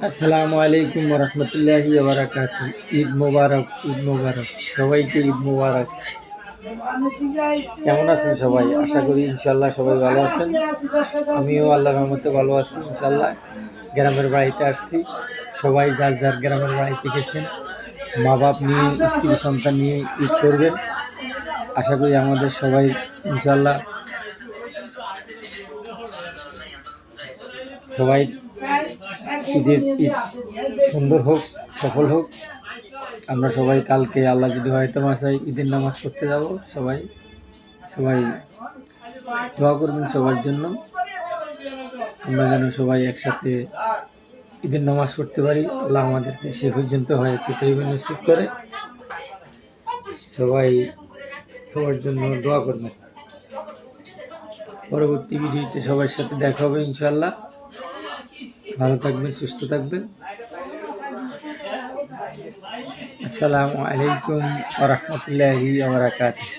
আসসালামু আলাইকুম রহমতুল্লাহি বারাকাতু। ঈদ মোবারক, ঈদ মোবারক, সবাইকে ঈদ মোবারক। কেমন আছেন সবাই? আশা করি ইনশাল্লাহ সবাই ভালো আছেন। আমিও আল্লাহর রহমতে ভালো আছি ইনশাল্লাহ। গ্রামের বাড়িতে আসছি, সবাই যার যার গ্রামের বাড়িতে গেছেন, মা বাপ নিয়ে, স্ত্রী সন্তান নিয়ে ঈদ করবেন। আশা করি আমাদের সবাই ইনশাল্লাহ সবাই ঈদ সুন্দর হোক, সফল হোক। আমরা সবাই কালকে আল্লাহ যদি হয়তো মাসায় ঈদের নামাজ পড়তে যাব। সবাই দোয়া করবেন সবার জন্য, আমরা যেন সবাই একসাথে ঈদের নামাজ পড়তে পারি। আল্লাহ আমাদেরকে সে পর্যন্ত হয়তো তৈরি নসিব করে। সবাই সবার জন্য দোয়া করবেন। পরবর্তী ভিডিওতে সবার সাথে দেখা হবে ইনশাল্লাহ। ভালো থাকবেন, সুস্থ থাকবেন। আসসালামু আলাইকুম ওয়া রাহমাতুল্লাহি ওয়া বারাকাতুহু।